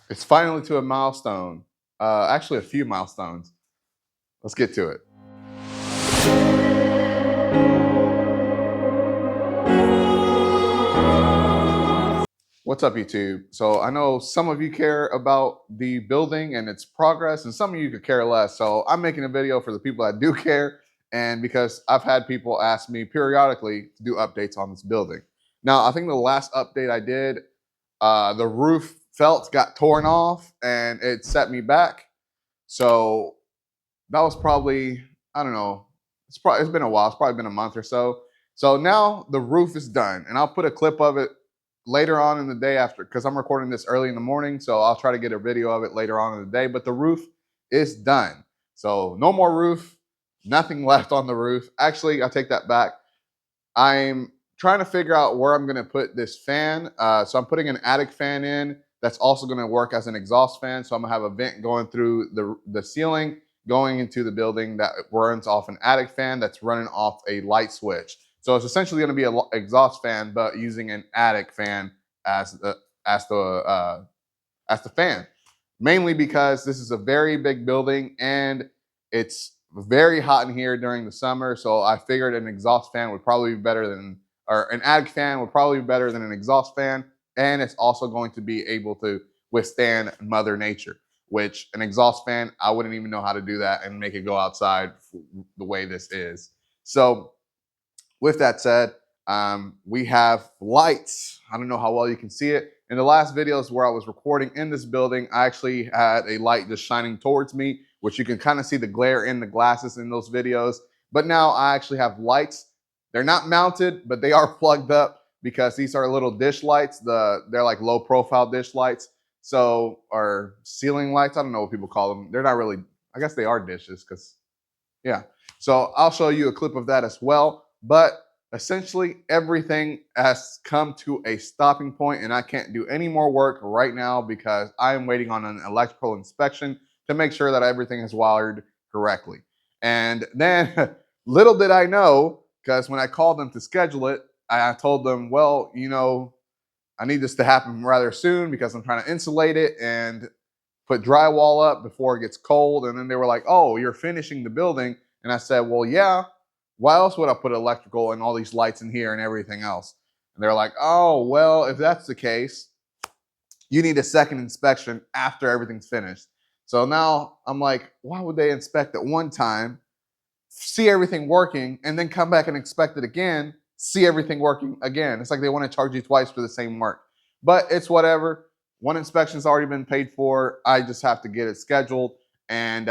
It's finally to a milestone. Actually, a few milestones. Let's get to it. What's up, YouTube? So I know some of you care about the building and its progress, and some of you could care less. So I'm making a video for the people that do care, and because I've had people ask me periodically to do updates on this building. Now, I think the last update I did, the roof felt got torn off, and it set me back. So that was probably, I don't know, it's been a while. It's probably been a month or so. So now the roof is done, and I'll put a clip of it later on in the day after, because I'm recording this early in the morning. So I'll try to get a video of it later on in the day. But the roof is done. So no more roof, nothing left on the roof. Actually, I take that back. I'm trying to figure out where I'm going to put this fan. So I'm putting an attic fan in that's also going to work as an exhaust fan. So I'm going to have a vent going through the ceiling, going into the building that runs off an attic fan that's running off a light switch. So it's essentially going to be an exhaust fan, but using an attic fan as the as the uh, as the fan. Mainly because this is a very big building and it's very hot in here during the summer. So I figured an exhaust fan would probably be better than, or an attic fan would probably be better than an exhaust fan. And it's also going to be able to withstand Mother Nature, which an exhaust fan, I wouldn't even know how to do that and make it go outside the way this is. So with that said, we have lights. I don't know how well you can see it. In the last videos where I was recording in this building, I actually had a light just shining towards me, which you can kind of see the glare in the glasses in those videos. But now I actually have lights. They're not mounted, but they are plugged up because these are little dish lights. They're like low profile dish lights. So, or ceiling lights. I don't know what people call them. They're not really, I guess they are dishes because, yeah. So I'll show you a clip of that as well. But essentially, everything has come to a stopping point, and I can't do any more work right now because I am waiting on an electrical inspection to make sure that everything is wired correctly. And then, little did I know, because when I called them to schedule it, I told them, well, I need this to happen rather soon because I'm trying to insulate it and put drywall up before it gets cold. And then they were like, oh, you're finishing the building. And I said, well, yeah. Why else would I put electrical and all these lights in here and everything else? And they're like, oh, well, if that's the case, you need a second inspection after everything's finished. So now I'm like, why would they inspect it one time, see everything working, and then come back and inspect it again, see everything working again? It's like they want to charge you twice for the same work. But it's whatever. One inspection's already been paid for. I just have to get it scheduled. And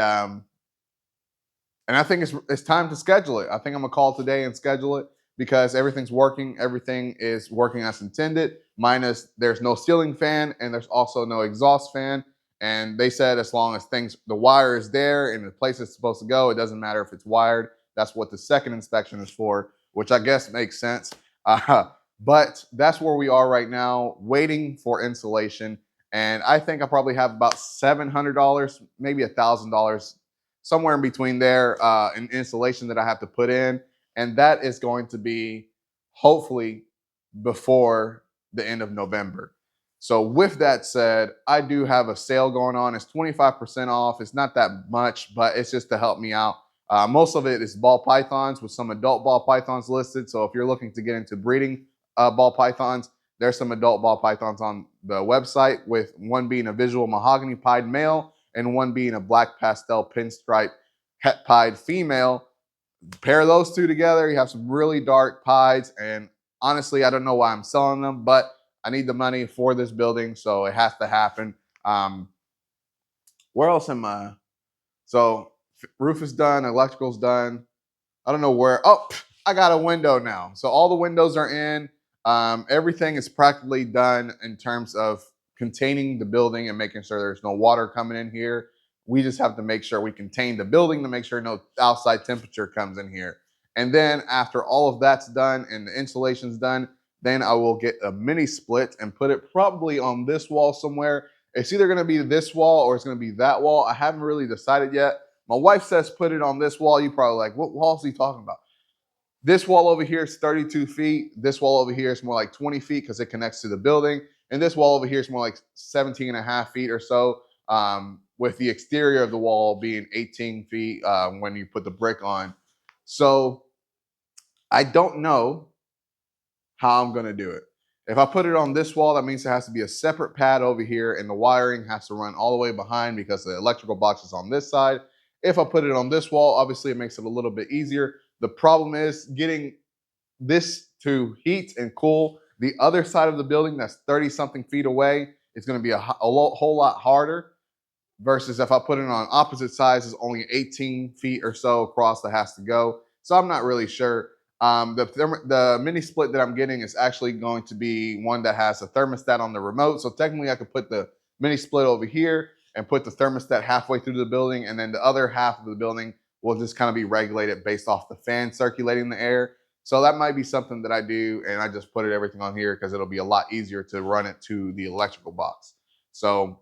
I think it's time to schedule it. I think I'm gonna call today and schedule it because everything's working. Everything is working as intended. Minus there's no ceiling fan and there's also no exhaust fan. And they said as long as the wire is there and the place it's supposed to go, it doesn't matter if it's wired. That's what the second inspection is for, which I guess makes sense. But that's where we are right now, waiting for insulation. And I think I probably have about $700, maybe $1,000, somewhere in between there, an installation that I have to put in. And that is going to be hopefully before the end of November. So with that said, I do have a sale going on. It's 25% off. It's not that much, but it's just to help me out. Most of it is ball pythons with some adult ball pythons listed. So if you're looking to get into breeding ball pythons, there's some adult ball pythons on the website, with one being a visual mahogany pied male and one being a black pastel pinstripe het pied female. Pair those two together, you have some really dark pieds. And honestly, I don't know why I'm selling them, but I need the money for this building, so it has to happen. Where else am I? So roof is done, electrical's done. I don't know where. Oh, I got a window now. So all the windows are in. Everything is practically done in terms of containing the building and making sure there's no water coming in here. We just have to make sure we contain the building to make sure no outside temperature comes in here. And then after all of that's done and the insulation's done, then I will get a mini split and put it probably on this wall somewhere. It's either going to be this wall or it's going to be that wall. I haven't really decided yet. My wife says put it on this wall. You probably like, what wall is he talking about? This wall over here is 32 feet. This wall over here is more like 20 feet because it connects to the building. And this wall over here is more like 17 and a half feet or so, with the exterior of the wall being 18 feet when you put the brick on. So I don't know how I'm going to do it. If I put it on this wall, that means there has to be a separate pad over here, and the wiring has to run all the way behind because the electrical box is on this side. If I put it on this wall, obviously it makes it a little bit easier. The problem is getting this to heat and cool the other side of the building that's 30 something feet away. Is going to be a whole lot harder versus if I put it on opposite sides, it's only 18 feet or so across that has to go. So I'm not really sure. The mini split that I'm getting is actually going to be one that has a thermostat on the remote. So technically I could put the mini split over here and put the thermostat halfway through the building, and then the other half of the building will just kind of be regulated based off the fan circulating the air. So that might be something that I do, and I just put everything on here because it'll be a lot easier to run it to the electrical box. So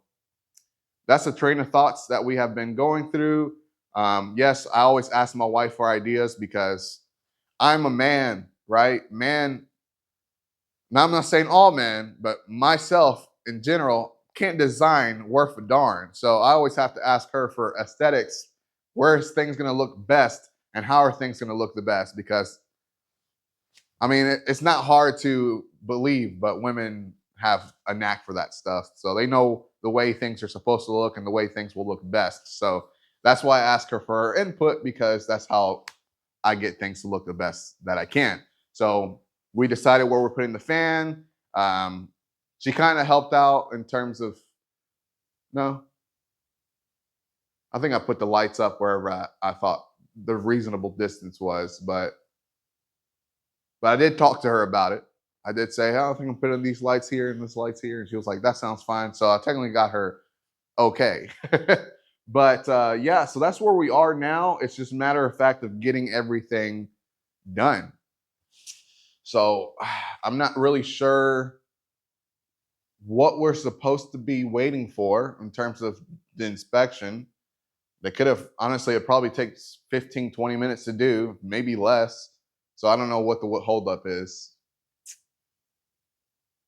that's a train of thoughts that we have been going through. Yes, I always ask my wife for ideas because I'm a man, right? Man, now I'm not saying all men, but myself in general can't design worth a darn. So I always have to ask her for aesthetics. Where is things going to look best, and how are things going to look the best? Because I mean, it's not hard to believe, but women have a knack for that stuff. So they know the way things are supposed to look and the way things will look best. So that's why I ask her for her input, because that's how I get things to look the best that I can. So we decided where we're putting the fan. She kind of helped out in terms of, no, I think I put the lights up wherever I thought the reasonable distance was, but I did talk to her about it. I did say, oh, I think I'm putting these lights here and this lights here. And she was like, that sounds fine. So I technically got her okay. But yeah, so that's where we are now. It's just a matter of fact of getting everything done. So I'm not really sure what we're supposed to be waiting for in terms of the inspection. They could have, honestly, it probably takes 15, 20 minutes to do, maybe less. So I don't know what the holdup is.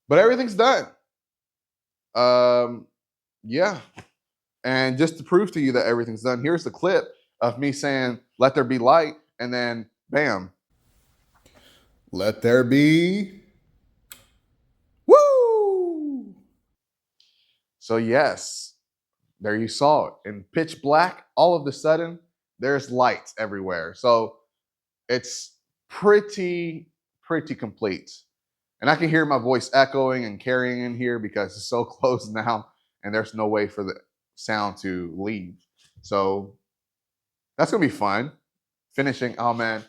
But everything's done. Yeah. And just to prove to you that everything's done, here's the clip of me saying, let there be light. And then, bam. Let there be. Woo! So, yes, there you saw it. In pitch black, all of a sudden, there's lights everywhere. So it's pretty complete. And I can hear my voice echoing and carrying in here because it's so close now and there's no way for the sound to leave. So that's going to be fun. Finishing, oh man,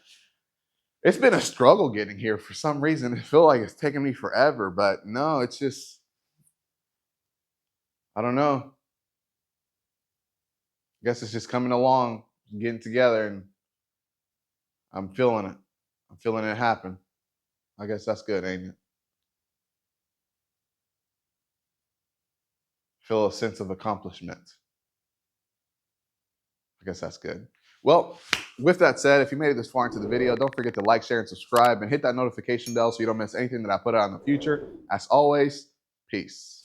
it's been a struggle getting here for some reason. I feel like it's taken me forever, but no, it's just, I don't know. I guess it's just coming along, getting together, and I'm feeling it. I'm feeling it happen. I guess that's good, ain't it? Feel a sense of accomplishment. I guess that's good. Well, with that said, if you made it this far into the video, don't forget to like, share, and subscribe, and hit that notification bell so you don't miss anything that I put out in the future. As always, peace.